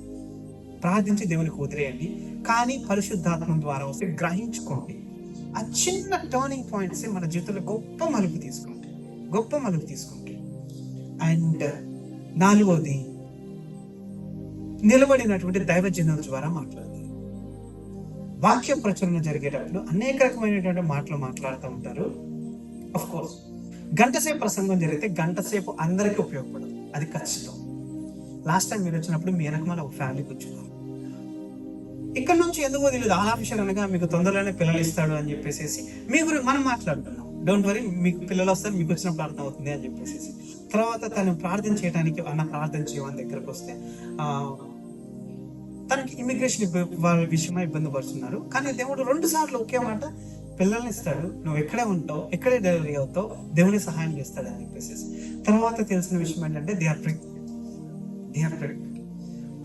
ప్రార్థించి దేవునికి వదిలేయండి, కానీ పరిశుద్ధాత్మ ద్వారా వస్తే గ్రహించుకోండి. ఆ చిన్న టర్నింగ్ పాయింట్స్ మన జీవితంలో గొప్ప మలుపు తీసుకుంటాయి. అండ్ నాలుగోది, నిలబడినటువంటి దైవజనుల ద్వారా మాట్లాడాలి. వాక్య ప్రచురణ జరిగేటప్పుడు అనేక రకమైనటువంటి మాటలు మాట్లాడుతూ ఉంటారు. అఫ్ కోర్స్ గంటసేపు ప్రసంగం జరిగితే గంటసేపు అందరికీ ఉపయోగపడదు, అది ఖచ్చితం. లాస్ట్ టైం మీరు వచ్చినప్పుడు మీ వెనకమాల ఒక ఫ్యామిలీ కూర్చున్నారు. ఇక్కడ నుంచి ఎందుకో తెలియదు, ఆలాభిషేకం అనగా మీకు తొందరలోనే పిల్లలు ఇస్తాడు అని చెప్పేసి మీ గురించి మనం మాట్లాడుతున్నాం. డోంట్ వరీ, మీకు పిల్లలు వస్తారు, మీకు వచ్చిన ప్రార్థన అవుతుంది అని చెప్పేసి. తర్వాత తను ప్రార్థన చేయడానికి ప్రార్థన చేయమని దగ్గరకు వస్తే తనకి ఇమిగ్రేషన్ వాళ్ళ విషయమై ఇబ్బంది పడుతున్నారు. కానీ దేవుడు 2 సార్లు ఒకే మాట, పిల్లల్ని ఇస్తాడు, నువ్వు ఎక్కడే ఉంటావు, ఎక్కడే డెలివరీ అవుతావు, దేవుని సహాయం చేస్తాడు అని చెప్పేసి. తర్వాత తెలిసిన విషయం ఏంటంటే దే ఆర్ ప్రెగ్నెంట్.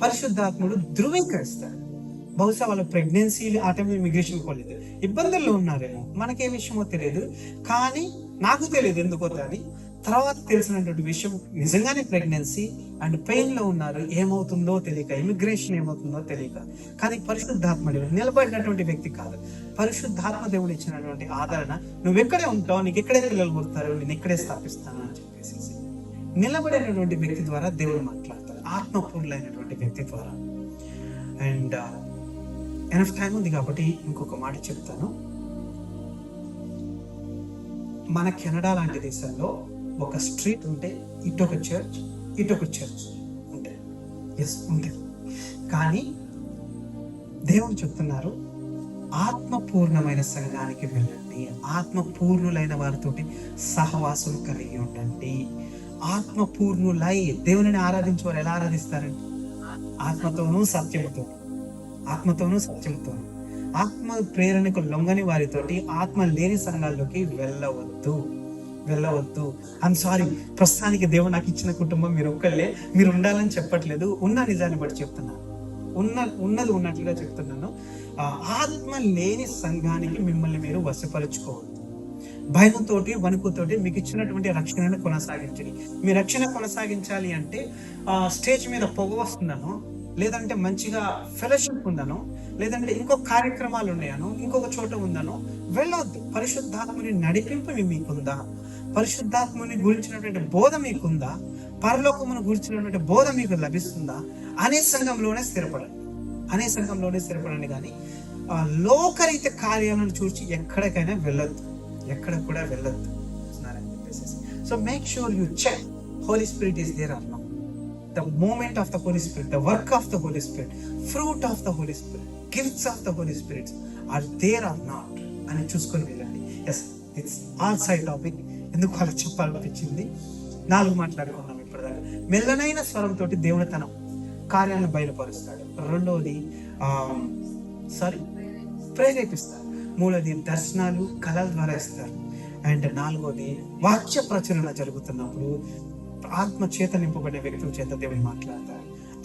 పరిశుద్ధాత్ముడు ధృవీకరిస్తాడు. బహుశా వాళ్ళ ప్రెగ్నెన్సీ ఆ టైంలో ఇమిగ్రేషన్ పోలేదు, ఇబ్బందుల్లో ఉన్నారేమో, మనకే విషయమో తెలియదు, కానీ నాకు తెలియదు ఎందుకో. కానీ తర్వాత తెలిసినటువంటి విషయం నిజంగానే ప్రెగ్నెన్సీ అండ్ పెయిన్ లో ఉన్నారు, ఏమవుతుందో తెలియక, ఇమిగ్రేషన్ ఏమవుతుందో తెలియక. కానీ పరిశుద్ధాత్మ దేవుడు నిలబడినటువంటి వ్యక్తి కాదు, పరిశుద్ధాత్మ దేవుడు ఇచ్చినటువంటి ఆదరణ, నువ్వు ఎక్కడే ఉంటావు, నీకు ఎక్కడే పిల్లలు పుడతారు, నేను ఎక్కడే స్థాపిస్తాను అని చెప్పేసి నిలబడినటువంటి వ్యక్తి ద్వారా దేవుడు మాట్లాడతారు, ఆత్మపూర్ణులైనటువంటి వ్యక్తి ద్వారా. అండ్ ఎనఫ్ టైం ఉంది కాబట్టి ఇంకొక మాట చెప్తాను. మన కెనడా లాంటి దేశాల్లో ఒక స్ట్రీట్ ఉంటే ఇటొక చర్చ్ ఉంటాయి. ఎస్ ఉంటాయి. కానీ దేవుడు చెప్తున్నారు, ఆత్మపూర్ణమైన సంఘానికి వెళ్ళండి, ఆత్మపూర్ణులైన వారితోటి సహవాసం కలిగి ఉండండి. ఆత్మపూర్ణులై దేవుని ఆరాధించేవారు ఎలా ఆరాధిస్తారండి? ఆత్మతోనూ సత్యముతోనూ. ఆత్మ ప్రేరణకు లొంగని వారితోటి ఆత్మ లేని సంఘాల్లోకి వెళ్ళవద్దు. ఐఎమ్ సారీ, ప్రస్తుతానికి దేవుడు నాకు ఇచ్చిన కుటుంబం మీరు ఒక్కళ్ళే, మీరు ఉండాలని చెప్పట్లేదు, ఉన్న నిజాన్ని బట్టి చెప్తున్నాను, ఉన్నది ఉన్నట్లుగా చెప్తున్నాను. ఆత్మ లేని సంఘానికి మిమ్మల్ని మీరు వశపరుచుకోవద్దు. భయంతోటి వణుకుతోటి మీకు ఇచ్చినటువంటి రక్షణను కొనసాగించండి. మీ రక్షణ కొనసాగించాలి అంటే స్టేజ్ మీద పొగ వస్తుందనో, లేదంటే మంచిగా ఫెలోషిప్ ఉందనో, లేదంటే ఇంకో కార్యక్రమాలు ఉన్నాయనో, ఇంకొక చోట ఉందనో వెళ్ళొద్దు. పరిశుద్ధాత్మని నడిపింపు మీకుందా? పరిశుద్ధాత్మని గురించినటువంటి బోధ మీకుందా? పరలోకమును గురించినటువంటి బోధ మీకు లభిస్తుందా? అనే సంఘంలోనే స్థిరపడండి కానీ లోకరీత కార్యాలను చూసి ఎక్కడికైనా వెళ్ళొద్దు, ఎక్కడ కూడా వెళ్ళొద్దు అని చెప్పేసి. So make sure you check Holy Spirit is there or not. The moment of the Holy Spirit, the work of the Holy Spirit, fruit of the Holy Spirit, gifts of the Holy Spirit are there or not అని చూసుకొని వెళ్ళండి. Yes, it's all side topic. ఎందుకు అలా చెప్పాలనిపించింది? 4 మాట్లాడుకున్నాం ఇప్పటిదాకా. మెల్లనైన స్వరంతో దేవుడు తన కార్యాలను బయలుపరుస్తాడు. రెండవది ప్రేరేపిస్తారు. మూడవది దర్శనాలు కళల ద్వారా ఇస్తారు. అండ్ 4వది వాక్య ప్రచురణ జరుగుతున్నప్పుడు ఆత్మ చేత నింపబడే వ్యక్తుల చేత దేవుడు మాట్లాడతారు.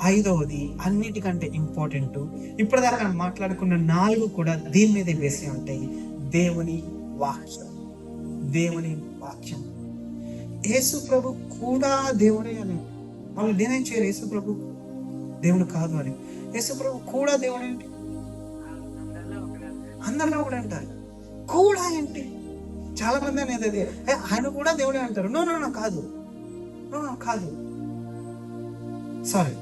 5వది అన్నిటికంటే ఇంపార్టెంట్, ఇప్పటిదాకా మాట్లాడుకున్న 4 కూడా దీని మీదే వేసి ఉంటాయి. దేవుని వాక్యం. యేసు ప్రభు కూడా దేవుడే అని వాళ్ళు నేనేం చేయరు. యేసు ప్రభు దేవుడు కాదు అని. యేసు ప్రభు కూడా దేవుడు ఏంటి? అందరిలో కూడా అంటారు. కూడా ఏంటి? చాలా మంది అనేది ఆయన కూడా దేవుడే అంటారు. నో కాదు. సారీ,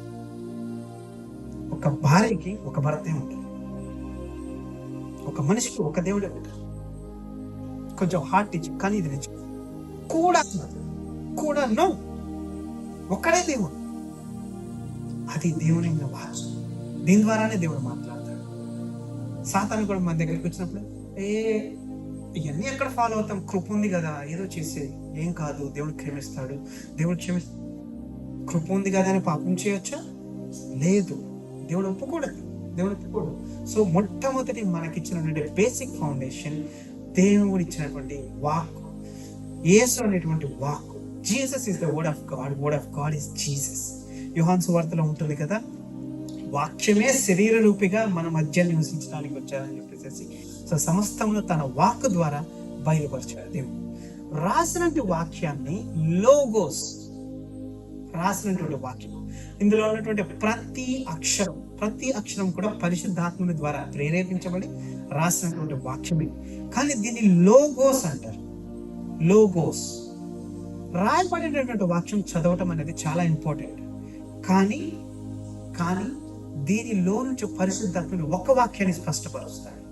ఒక భార్యకి ఒక భర్తే ఉంటారు, ఒక మనిషికి ఒక దేవుడే ఉంటారు. కొంచెం హార్ట్ ఇచ్చి కానీ ఇది నిజం. కూడా నో, ఒక్కడే దేవుడు. అది దేవుని వాక్యం. దీని ద్వారానే దేవుడు మాట్లాడతాడు. సాతాను కూడా మన దగ్గరికి వచ్చినప్పుడు ఇవన్నీ ఎక్కడ ఫాలో అవుతాం? కృప ఉంది కదా, ఏదో చేసేది, ఏం కాదు, దేవుడు క్షమిస్తాడు, కృప ఉంది కదా అని పాపం చేయొచ్చా? లేదు, దేవుడు ఒప్పుకోడు. సో మొట్టమొదటి మనకిచ్చినటువంటి బేసిక్ ఫౌండేషన్ దేవుడు ఇచ్చినటువంటి వాక్, యేసు అనేటువంటి walk. Jesus is the word of God is Jesus. యోహాను సువార్తలో ఉంటుంది కదా, వాక్యమే శరీర రూపిగా మన మధ్య నివసించడానికి వచ్చారని చెప్పేసి. సో సమస్తమును తన వాక్ ద్వారా బయలుపరిచాడు దేవుడు. రాసినటువంటి వాక్యాన్ని లోగోస్, రాసినటువంటి వాక్యం, ఇందులో ఉన్నటువంటి ప్రతి అక్షరం కూడా పరిశుద్ధాత్ముని ద్వారా ప్రేరేపించబడి రాసినటువంటి వాక్యమే. కానీ దీన్ని లోగోస్ అంటారు. రాయబడినటువంటి వాక్యం చదవటం అనేది చాలా ఇంపార్టెంట్. కానీ దీనిలో నుంచి పరిశుద్ధాత్ముడు ఒక వాక్యాన్ని స్పష్టపరుస్తాడు.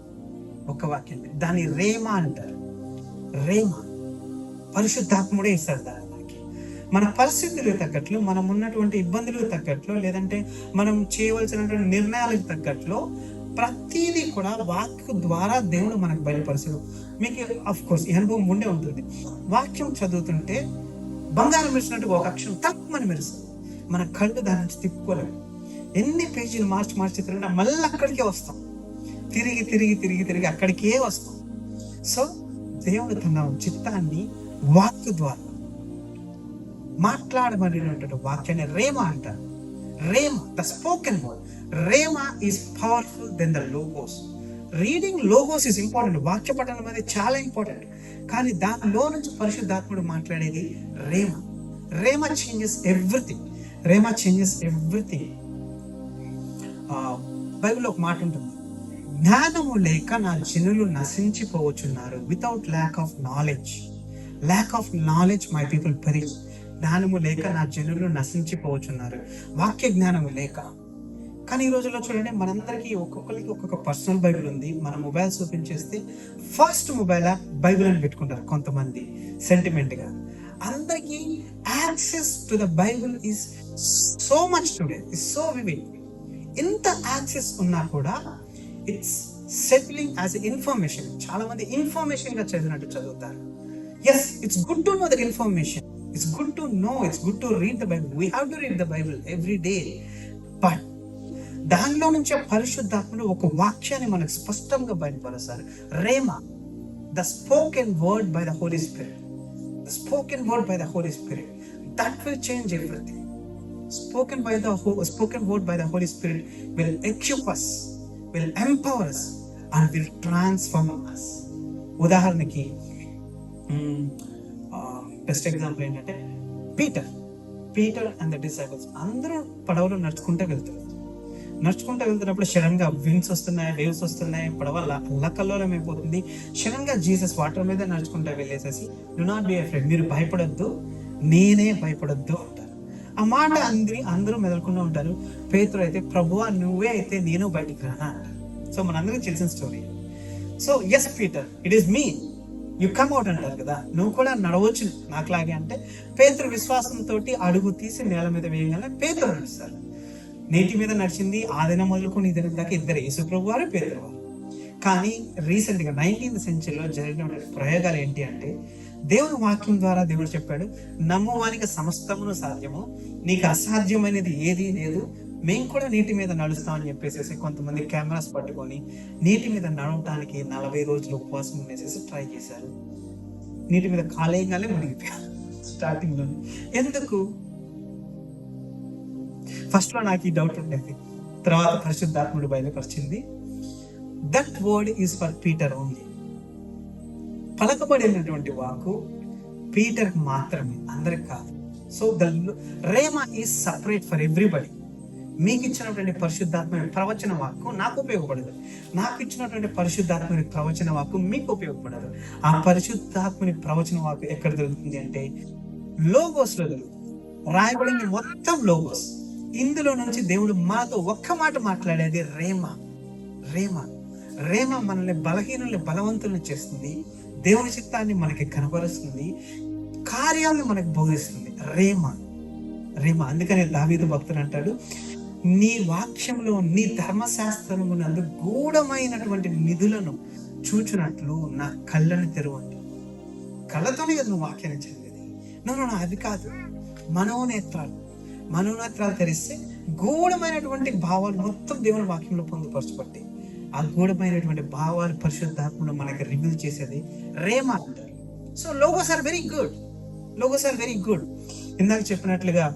దాన్ని రేమా అంటారు. పరిశుద్ధాత్ముడే ఇస్తాడు దానికి. మన పరిస్థితులకు తగ్గట్లు, మనం ఉన్నటువంటి ఇబ్బందులకు తగ్గట్లు, లేదంటే మనం చేయవలసినటువంటి నిర్ణయాలకు తగ్గట్లు ప్రతిదీ కూడా వాక్య ద్వారా దేవుడు మనకు బయలుపరుస్తాడు. మీకు అఫ్ కోర్స్ ఈ అనుభవం ఉండే ఉంటుంది. వాక్యం చదువుతుంటే బంగారం మెరిసినట్టు ఒక అక్షరం తక్కువని మెరుస్తుంది. మన కళ్ళు దాని నుంచి తిప్పుకోలేము. ఎన్ని పేజీలు మార్చి తిరిగినా మళ్ళీ అక్కడికే వస్తాం. తిరిగి అక్కడికే వస్తాం. సో దేవుడు తన చిత్తాన్ని వాక్కు ద్వారా మాట్లాడబడినటువంటి వాక్యాన్ని రేమా అంటారు. The spoken word. Rhema is powerful then the logos. Reading logos is important. వాక్య పఠనం అనేది చాలా ఇంపార్టెంట్. కానీ దానిలో నుంచి పరిశుద్ధాత్ముడు మాట్లాడేది రేమా చేంజెస్ ఎవ్రీథింగ్. బైబిల్లో ఒక మాట ఉంటుంది, జ్ఞానము లేక నా జనులు నశించిపోవచ్చున్నారు. Without lack of knowledge my people perish. జ్ఞానము లేక నా జనులు నశించిపోవచ్చున్నారు, వాక్య జ్ఞానము లేక. కానీ ఈ రోజుల్లో చూడండి, మనందరికీ ఒక్కొక్కరికి ఒక్కొక్క పర్సనల్ బైబిల్ ఉంది. మన మొబైల్ ఓపెన్ చేస్తే ఫస్ట్ మొబైల్ యాప్ బైబిల్ అని పెట్టుకుంటారు కొంతమంది సెంటిమెంట్ గా. అందరికీ access to the Bible is so much today, is so vivid. ఇంత యాక్సెస్ ఉన్నా కూడా ఇట్స్ సెటిలింగ్ యాజ్ ఇన్ఫర్మేషన్. చాలా మంది ఇన్ఫర్మేషన్ గా చదివినట్టు చదువుతారు. Yes, it's good to know that information. It's good to know, it's good to read the Bible. We have to read the Bible every day. But దానిలో నుంచి పరిశుద్ధాత్ముడు ఒక వాక్యాన్ని మనకు స్పష్టంగా బయలుపరుస్తారు. రేమా, the spoken word by the Holy Spirit. The spoken word by the Holy Spirit. That will change everything. Spoken word by the Holy Spirit will equip us, will empower us and will transform us. ఉదాహరణకి best example ఏంటంటే Peter and the disciples అందరూ పడవలో నడుచుకుంటూ వెళ్తారు. నడుచుకుంటూ వెళ్తున్నప్పుడు sudden గా winds వస్తున్నాయి, వేవ్స్ వస్తున్నాయి, పడవ అల్లకల్లోలం అయిపోతుంది. సడన్ గా జీసస్ వాటర్ మీద నడుచుకుంటూ వెళ్ళేసేసి డు నాట్ బి అఫ్రైడ్, మీరు భయపడొద్దు, నేనే భయపడొద్దు అంటారు. ఆ మాట అందరూ మెదలుకుంటూ ఉంటారు. పేతురు అయితే ప్రభువా నువ్వే అయితే నేను బయటికి రానా అంటారు. సో మనందరికీ తెలిసిన story. So yes Peter, it is me, you come out అంటారు కదా, నువ్వు కూడా నడవచ్చు నాకులాగే అంటే పేతురు విశ్వాసంతో అడుగు తీసి నేల మీద వేయగానే పేతురు నడుస్తారు. నీటి మీద నడిచింది ఆ దినం మొదలుకొని ఈ దినం దాకా ఇద్దరు, యేసు ప్రభు వారు, పేతురు వారు. కానీ రీసెంట్ గా 19th సెంచరీలో జరిగిన ప్రయోగాలు ఏంటి అంటే, దేవుని వాక్యం ద్వారా దేవుడు చెప్పాడు, నమ్మువానికి సమస్తమును సాధ్యము, నీకు అసాధ్యమైనది ఏదీ లేదు, మేము కూడా నీటి మీద నడుస్తామని చెప్పేసి కొంతమంది కెమెరాస్ పట్టుకొని నీటి మీద నడవటానికి 40 రోజులు ఉపవాసం ఉండేసేసి ట్రై చేశారు. నీటి మీద కాలేయంగానే మునిగిపోయారు స్టార్టింగ్ లో. ఎందుకు? ఫస్ట్ లో నాకు ఈ డౌట్ ఉండేది, తర్వాత పరిశుద్ధాత్ముడు బయలుపరిచింది. That word is for Peter only. పలకబడినటువంటి వాకు పీటర్ మాత్రమే, అందరికి కాదు. So the rhema is separate for everybody. మీకు ఇచ్చినటువంటి పరిశుద్ధాత్మని ప్రవచన వాక్కు నాకు ఉపయోగపడదు, నాకు ఇచ్చినటువంటి పరిశుద్ధాత్మని ప్రవచన వాక్కు మీకు ఉపయోగపడదు. ఆ పరిశుద్ధాత్మని ప్రవచన వాక్కు ఎక్కడ దొరుకుతుంది అంటే లోగోస్ లో దొరుకుతుంది. రాయబడింది మొత్తం లోగోస్. ఇందులో నుంచి దేవుడు మనతో ఒక్క మాట మాట్లాడేది రేమా. రేమా రేమా మనల్ని బలహీనుల్ని బలవంతుల్ని చేస్తుంది, దేవుని చిత్తాన్ని మనకి కనబరుస్తుంది, కార్యాలను మనకు బోధిస్తుంది. రేమా రేమా. అందుకనే దావీదు భక్తుడు అంటాడు, నీ వాక్యంలో నీ ధర్మశాస్త్రమునందు గూఢమైనటువంటి నిధులను చూచునట్లు నా కళ్ళని తెరవండి. కళ్ళతోనే కదా నువ్వు వాక్యాన్ని చదివేది. నన్ను అది కాదు, మనోనేత్రాలు తెరిస్తే గూఢమైనటువంటి భావాలు మొత్తం దేవుని వాక్యంలో పొందుపరచబట్టి, ఆ గూఢమైనటువంటి భావాలు పరిశుద్ధాత్మను మనకి రివీల్ చేసేది రేమా అంటారు. So logos are very good. ఇందాక చెప్పినట్లుగా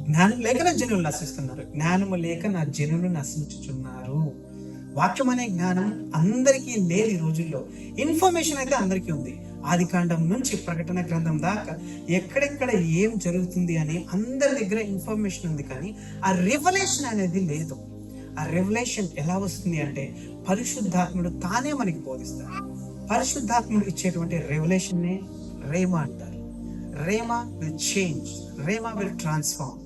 జ్ఞానం లేక నా జనులు నశిస్తున్నారు, జ్ఞానము లేక నా జనులు నశించుచున్నారు. వాక్యం అనే జ్ఞానం అందరికీ లేదు ఈ రోజుల్లో. ఇన్ఫర్మేషన్ అయితే అందరికీ ఉంది. ఆదికాండం నుంచి ప్రకటన గ్రంథం దాకా ఎక్కడెక్కడ ఏం జరుగుతుంది అని అందరి దగ్గర ఇన్ఫర్మేషన్ ఉంది, కానీ ఆ రెవల్యూషన్ అనేది లేదు. ఆ రెవల్యూషన్ ఎలా వస్తుంది అంటే పరిశుద్ధాత్ముడు తానే మనకి బోధిస్తాడు. పరిశుద్ధాత్ముడు ఇచ్చేటువంటి రెవల్యూషన్నే రేమా అంటారు. Rhema will change. Rhema will transform.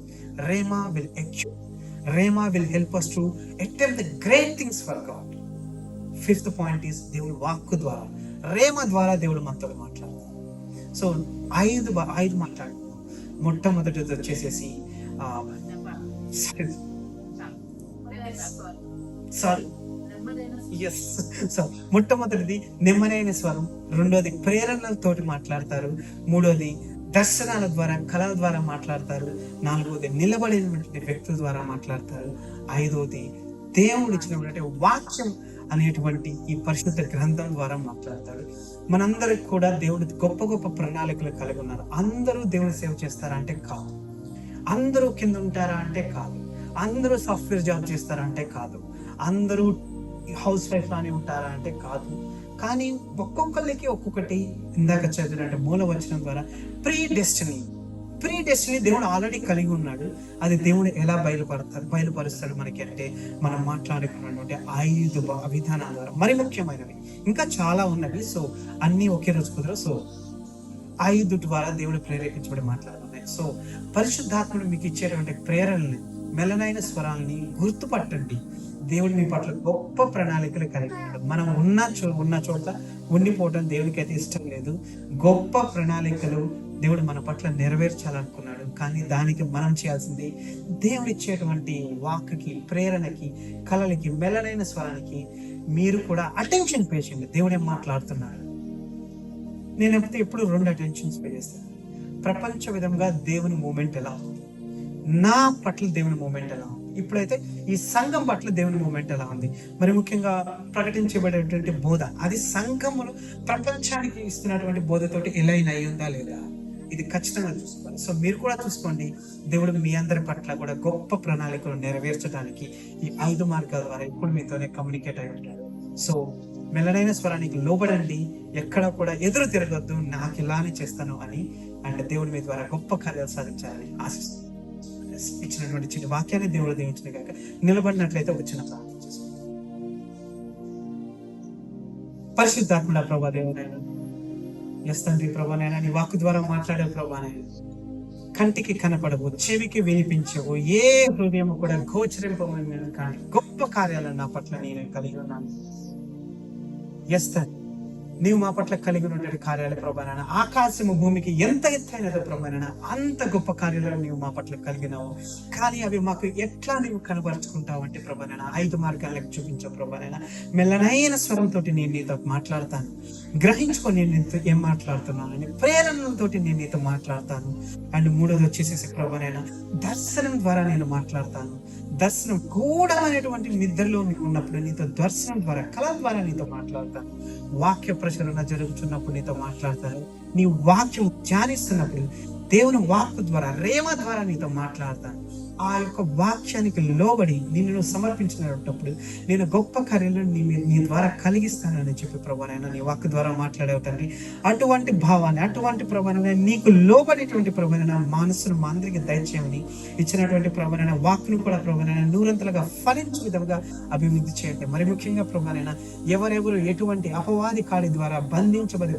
Rhema will equip. Rhema will help us to attempt the great things for God. Fifth point is దేవుడు వాక్కు ద్వారా, రేమా ద్వారా దేవుడు మనతో మాట్లాడతారు. సో ఐదు మాట్లాడుతున్నాం. మొట్టమొదటిది వచ్చేసేసి మొట్టమొదటిది నెమ్మదైన స్వరం, రెండోది ప్రేరణలతోటి మాట్లాడతారు, మూడోది దర్శనాల ద్వారా కళల ద్వారా మాట్లాడతారు, నాలుగోది నిలబడినటువంటి వ్యక్తుల ద్వారా మాట్లాడతారు, ఐదోది దేవుడు ఇచ్చినటువంటి వాక్యం అనేటువంటి ఈ పరిశుద్ధ గ్రంథం ద్వారా మాట్లాడతాడు. మనందరికి కూడా దేవుడు గొప్ప గొప్ప ప్రణాళికలు కలిగి ఉన్నారు. అందరూ దేవుని సేవ చేస్తారా అంటే కాదు, అందరూ కింద ఉంటారా అంటే కాదు, అందరూ సాఫ్ట్వేర్ జాబ్ చేస్తారా అంటే కాదు, అందరూ హౌస్ వైఫ్ అని ఉంటారా అంటే కాదు. కానీ ఒక్కొక్కరికి ఒక్కొక్కటి ఇందాక చదివినట్టు మూల వచనం ద్వారా ప్రీ డెస్టినీ దేవుడు ఆల్రెడీ కలిగి ఉన్నాడు. అది దేవుడు ఎలా బయలుపరుస్తాడు మనకి అంటే మనం మాట్లాడుకున్నటువంటి 5 విధానాల ద్వారా. మరి ముఖ్యమైనవి ఇంకా చాలా ఉన్నవి, సో అన్ని ఒకే రోజు కుదరవు. సో 5 ద్వారా దేవుడు ప్రేరేపించబడి మాట్లాడుతున్నాయి. సో పరిశుద్ధాత్ముడు మీకు ఇచ్చేటువంటి ప్రేరణని, మెలనైన స్వరాలని గుర్తుపట్టండి. దేవుడు మీ పట్ల గొప్ప ప్రణాళికలు కలిగి ఉన్నాడు. మనం ఉన్న చోట ఉండిపోవటం దేవుడికి అయితే ఇష్టం లేదు. గొప్ప ప్రణాళికలు దేవుడు మన పట్ల నెరవేర్చాలనుకున్నాడు. కానీ దానికి మనం చేయాల్సింది దేవుడు ఇచ్చేటువంటి వాక్కి, ప్రేరణకి, కళలకి, మెలనైన స్వరానికి మీరు కూడా అటెన్షన్ పే చేయండి. దేవుడు ఏం మాట్లాడుతున్నాడు. నేను ఎప్పుడు 2 అటెన్షన్స్ పే చేస్తాను. ప్రపంచ విధంగా దేవుని మూమెంట్ ఎలా ఉంది, నా పట్ల దేవుని మూమెంట్ ఎలా ఉంది, ఇప్పుడైతే ఈ సంఘం పట్ల దేవుని మూమెంట్ ఎలా ఉంది, మరి ముఖ్యంగా ప్రకటించబడేటువంటి బోధ అది సంఘములు ప్రపంచానికి ఇస్తున్నటువంటి బోధతోటి ఎలా అయి ఉందా లేదా, ఇది ఖచ్చితంగా చూసుకోవాలి. సో మీరు కూడా చూసుకోండి. దేవుడు మీ అందరి పట్ల కూడా గొప్ప ప్రణాళికలు నెరవేర్చడానికి ఈ 5 మార్గాల ద్వారా ఇప్పుడు మీతోనే కమ్యూనికేట్ అయి ఉంటాడు. సో మెలనైన స్వరానికి లోబడండి, ఎక్కడ కూడా ఎదురు తిరగొద్దు, నాకు ఇలానే చేస్తాను అని. అండ్ దేవుడు మీ ద్వారా గొప్ప కార్యాలు సాధించాలని ఆశిస్తున్నాను. ఇచ్చినటువంటి చిన్న వాక్యాన్ని దేవుడు దీవించిన కాక నిలబడినట్లయితే ఒక చిన్న ప్రార్థన చేసుకుందాం. పరిశుద్ధాత్ముడ ప్రభా దేవుడైనా, ఎస్ తండ్రి ప్రభానైనా, నీ వాక్కు ద్వారా మాట్లాడే ప్రభానైనా, కంటికి కనపడవు, చెవికి వినిపించవు, ఏ హృదయం కూడా గోచరింపమైన కానీ గొప్ప కార్యాలను నా పట్ల నేను కలిగి ఉన్నాను. ఎస్ తండ్రి, నీవు మా పట్ల కలిగి ఉన్నటువంటి కార్యాల ప్రభానైనా, ఆకాశము భూమికి ఎంత ఎత్తైనదో ప్రభానైనా అంత గొప్ప కార్యాలను నీవు మా పట్ల కలిగినావు. కానీ అవి మాకు ఎట్లా నీవు కనబరుచుకుంటావు అంటే ప్రభానైనా 5 మార్గాలకు చూపించే ప్రభానైనా, మెల్లనైన స్వరంతో నేను నీతో మాట్లాడతాను, గ్రహించుకొని నేను నీతో ఏం మాట్లాడుతున్నాను అని ప్రేరణలతో నేను నీతో మాట్లాడతాను. అండ్ 3వది వచ్చేసేసి ప్రభానైనా, దర్శనం ద్వారా నేను మాట్లాడతాను. దర్శనం గూఢమైనటువంటి నిద్రలో ఉన్నప్పుడు నీతో దర్శనం ద్వారా, కళ ద్వారా నీతో మాట్లాడతాను. వాక్య ప్రచురణ జరుగుతున్నప్పుడు నీతో మాట్లాడతాను. నీ వాక్యం ధ్యానిస్తున్నప్పుడు దేవుని వాక్కు ద్వారా, రేమ ద్వారా నీతో మాట్లాడతాను. ఆ యొక్క వాక్యానికి లోబడి నిన్ను సమర్పించినప్పుడు నేను గొప్ప కార్యాలను నీ ద్వారా కలిగిస్తానని చెప్పి ప్రభానైనా నీ వాక్కు ద్వారా మాట్లాడేవు తండ్రి. అటువంటి భావాన్ని, అటువంటి ప్రభానైనా, నీకు లోబడేటువంటి ప్రభానైనా మనసును మా అందరికి దయచేయమని ఇచ్చినటువంటి ప్రభానైనా వాక్కును కూడా ప్రభానైనా నూరంతలుగా ఫలించే విధంగా అభివృద్ధి చేయండి. మరి ముఖ్యంగా ప్రభానైనా ఎవరెవరు ఎటువంటి అపవాది కాడి ద్వారా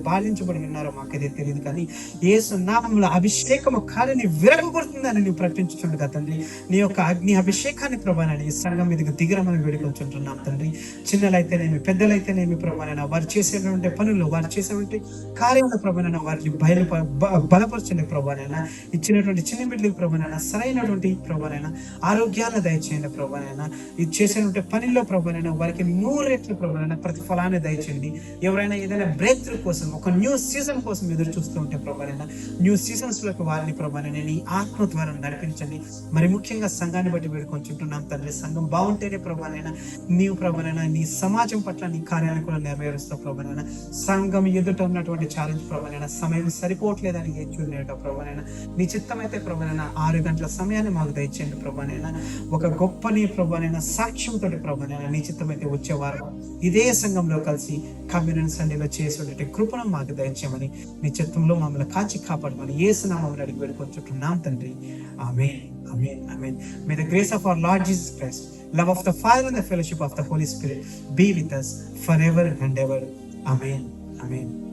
బాధించబడి ఉన్నారో మాకైతే తెలియదు, కానీ యేసు నామములో అభిషేకము కాడిని విరగొడుతుందని నువ్వు ప్రకటించుచుండగా తండ్రి, నీ యొక్క అగ్ని అభిషేకాన్ని ప్రభానైనా ఈ సంఘం మీదకి దిగరమని వేడుకొంచుంటున్నాం తండ్రి. చిన్నలైతేనేమి, పెద్దలైతేనేమి ప్రభానైనా, వారు చేసేటువంటి పనులు, వారు చేసేటువంటి కార్యాల ప్రభానైనా వారిని బలపరచండి ప్రభానైనా. ఇచ్చినటువంటి చిన్న బిడ్డలకు ప్రభానైనా సరైనటువంటి ప్రభానైనా ఆరోగ్యాన్ని దయచేయండి ప్రభానైనా. ఇది చేసేటువంటి పనిలో ప్రభానైనా వారికి 100 రెట్లు ప్రభానైనా ప్రతిఫలాన్ని దయచేయండి. ఎవరైనా ఏదైనా బ్రేక్ త్రూ కోసం, ఒక న్యూ సీజన్ కోసం ఎదురు చూస్తూ ఉంటే ప్రభానైనా న్యూ సీజన్స్ లోకి వారిని ప్రభానైనా నీ ఆత్మ ద్వారా నడిపించండి. మరి ముఖ్యంగా సంఘాన్ని బట్టి వేడుకొంచుంటున్నాం తండ్రి. సంఘం బాగుంటేనే ప్రభానైనా నీవు ప్రభానైనా నీ సమాజం పట్ల నీ కార్యాలను కూడా నెరవేరుస్తావు ప్రభానైనా. సంఘం ఎదుట ఉన్నటువంటి ఛాలెంజ్ ప్రభానైనా సమయం సరిపోవట్లేదని చూడలేట ప్రభానైనా నీ చిత్తమైతే ప్రభానైనా 6 గంటల సమయాన్ని మాకు దయచేయండి ప్రభానైనా. ఒక గొప్ప నీ ప్రభానైనా సాక్ష్యంతో ప్రభానైనా నీ చిత్తమైతే వచ్చేవారు ఇదే సంఘంలో కలిసి కమ్యూనిటీ సండేలో చేసేటువంటి కృపను మాకు దయచేయమని నీ చిత్తంలో మమ్మల్ని కాచి కాపాడమని యేసు నామములో అడిగి వేడుకొంచుంటున్నాం తండ్రి. ఆమేన్. Amen. Amen. May the grace of our Lord Jesus Christ, love of the Father and the fellowship of the Holy Spirit be with us forever and ever. Amen. Amen.